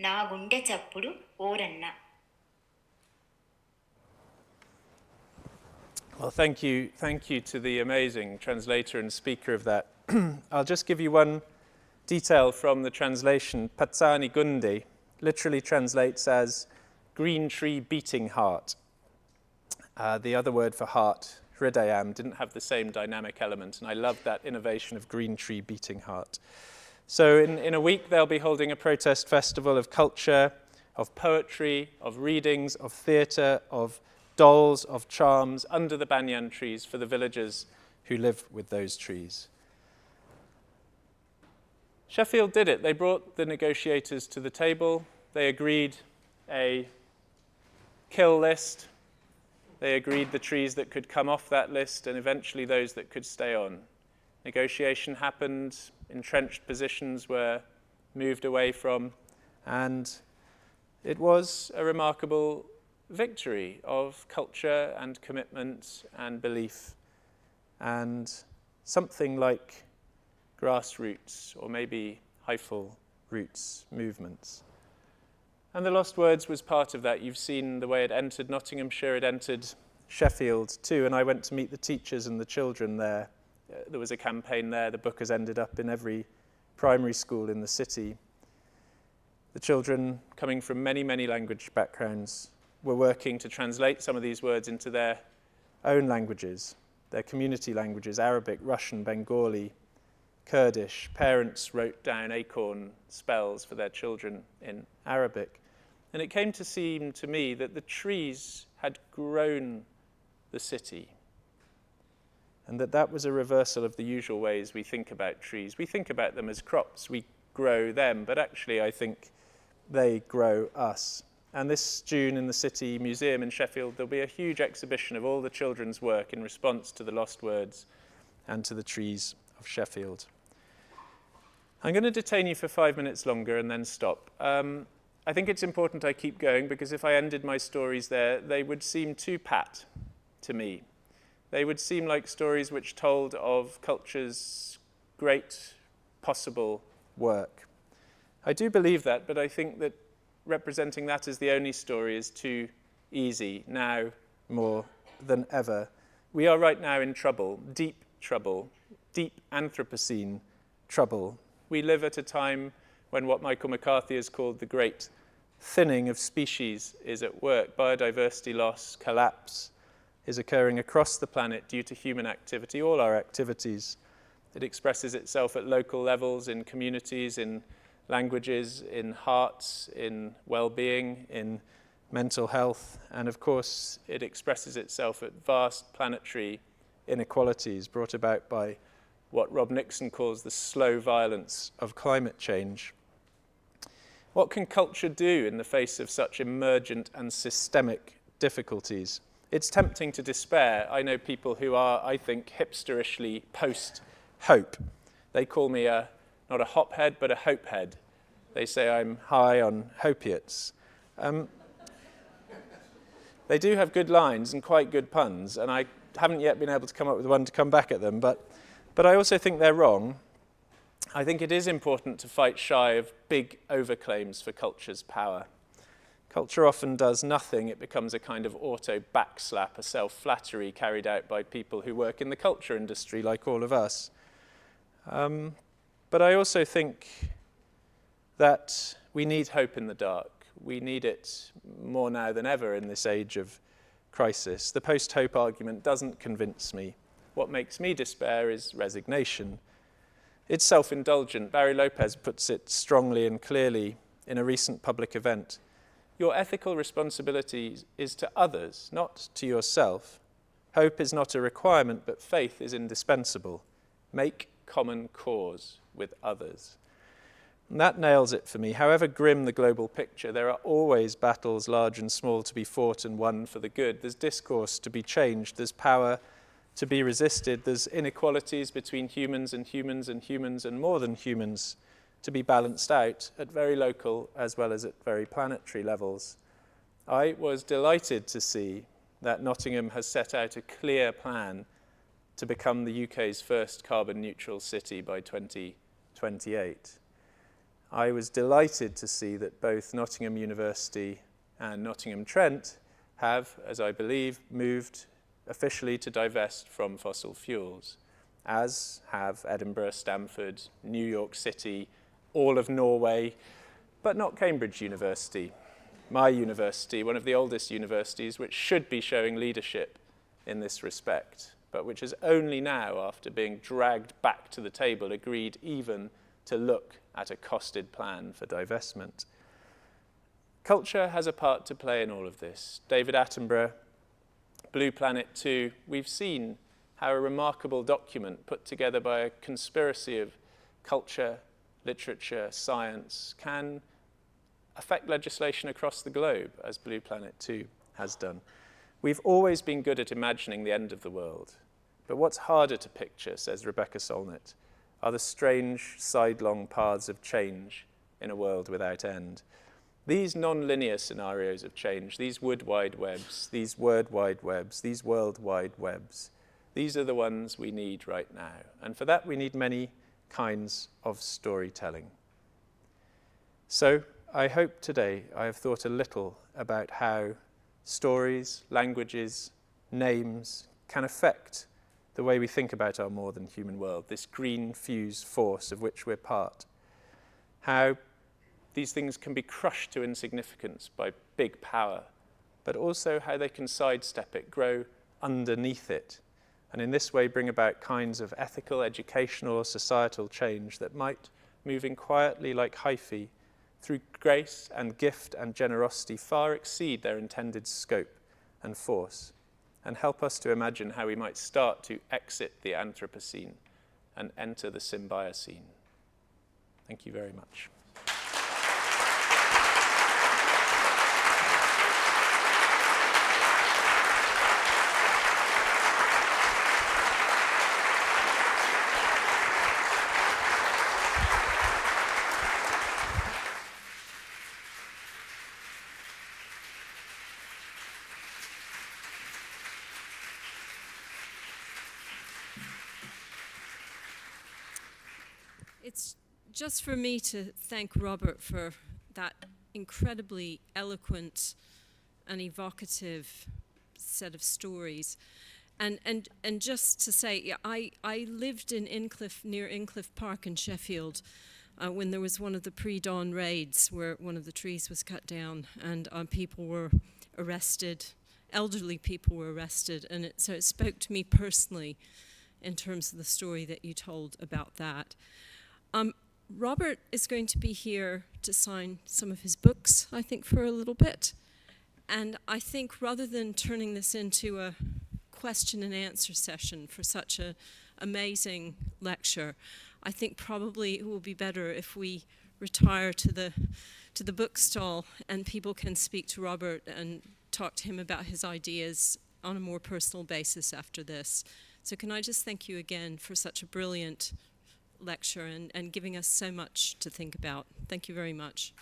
నా గుండె చప్పుడు ఓరన్నా. Well, thank you to the amazing translator and speaker of that. I'll just give you one detail from the translation. Patsani Gundi literally translates as green tree beating heart. The other word for heart, hridayam, didn't have the same dynamic element, and I love that innovation of green tree beating heart. So in a week they'll be holding a protest festival of culture, of poetry, of readings, of theatre, of dolls, of charms under the banyan trees for the villagers who live with those trees. Sheffield did it. They brought the negotiators to the table. They agreed a kill list. They agreed the trees that could come off that list and eventually those that could stay on. Negotiation happened, entrenched positions were moved away from, and it was a remarkable victory of culture and commitment and belief and something like grassroots or maybe Heifel roots movements. And the Lost Words was part of that. You've seen the way it entered Nottinghamshire, it entered Sheffield too, and I went to meet the teachers and the children there. There was a campaign there. The book has ended up in every primary school in the city. The children, coming from many, many language backgrounds, were working to translate some of these words into their own languages, their community languages, Arabic, Russian, Bengali, Kurdish. Parents wrote down acorn spells for their children in Arabic. And it came to seem to me that the trees had grown the city, and that was a reversal of the usual ways we think about trees. We think about them as crops. We grow them, but actually I think they grow us. And this June in the City Museum in Sheffield, there'll be a huge exhibition of all the children's work in response to the Lost Words and to the trees of Sheffield. I'm going to detain you for 5 minutes longer and then stop. I think it's important I keep going because if I ended my stories there, they would seem too pat to me. They would seem like stories which told of culture's great possible work. I do believe that, but I think that representing that as the only story is too easy now more than ever. We are right now in trouble, deep Anthropocene trouble. We live at a time when what Michael McCarthy has called the great thinning of species is at work. Biodiversity loss, collapse is occurring across the planet due to human activity, all our activities. It expresses itself at local levels, in communities, in languages, in hearts, in well-being, in mental health, and of course it expresses itself at vast planetary inequalities brought about by what Rob Nixon calls the slow violence of climate change. What can culture do in the face of such emergent and systemic difficulties? It's tempting to despair. I know people who are, I think, hipsterishly post-hope. They call me not a hophead, but a hopehead. They say I'm high on hopiates. They do have good lines and quite good puns, and I haven't yet been able to come up with one to come back at them, but I also think they're wrong. I think it is important to fight shy of big overclaims for culture's power. Culture often does nothing. It becomes a kind of auto backslap, a self-flattery carried out by people who work in the culture industry, like all of us. But I also think that we need hope in the dark. We need it more now than ever in this age of crisis. The post-hope argument doesn't convince me. What makes me despair is resignation. It's self-indulgent. Barry Lopez puts it strongly and clearly in a recent public event. Your ethical responsibility is to others, not to yourself. Hope is not a requirement, but faith is indispensable. Make common cause with others. And that nails it for me. However grim the global picture, there are always battles, large and small, to be fought and won for the good. There's discourse to be changed. There's power to be resisted. There's inequalities between humans and humans and humans and more than humans to be balanced out at very local as well as at very planetary levels. I was delighted to see that Nottingham has set out a clear plan to become the UK's first carbon neutral city by 2028. I was delighted to see that both Nottingham University and Nottingham Trent have, as I believe, moved officially to divest from fossil fuels, as have Edinburgh, Stamford, New York City, all of Norway, but not Cambridge University, my university, one of the oldest universities, which should be showing leadership in this respect, but which has only now, after being dragged back to the table, agreed even to look at a costed plan for divestment. Culture has a part to play in all of this. David Attenborough, Blue Planet 2, we've seen how a remarkable document put together by a conspiracy of culture, literature, science, can affect legislation across the globe, as Blue Planet 2 has done. We've always been good at imagining the end of the world, but what's harder to picture, says Rebecca Solnit, are the strange, sidelong paths of change in a world without end. These non-linear scenarios of change, these wood wide webs, these word wide webs, these world wide webs, these are the ones we need right now. And for that, we need many kinds of storytelling. So I hope today I have thought a little about how stories, languages, names can affect the way we think about our more than human world, this green fuse force of which we're part. How these things can be crushed to insignificance by big power, but also how they can sidestep it, grow underneath it, and in this way bring about kinds of ethical, educational, or societal change that might, moving quietly like hyphae, through grace and gift and generosity, far exceed their intended scope and force, and help us to imagine how we might start to exit the Anthropocene and enter the Symbiocene. Thank you very much. It's just for me to thank Robert for that incredibly eloquent and evocative set of stories. And just to say, yeah, I lived in Incliffe, near Incliffe Park in Sheffield, when there was one of the pre-dawn raids where one of the trees was cut down and people were arrested, elderly people were arrested, and so it spoke to me personally in terms of the story that you told about that. Robert is going to be here to sign some of his books, I think, for a little bit. And I think rather than turning this into a question and answer session for such a amazing lecture. I think probably it will be better if we retire to the bookstall and people can speak to Robert and talk to him about his ideas on a more personal basis after this. So can I just thank you again for such a brilliant lecture and giving us so much to think about. Thank you very much.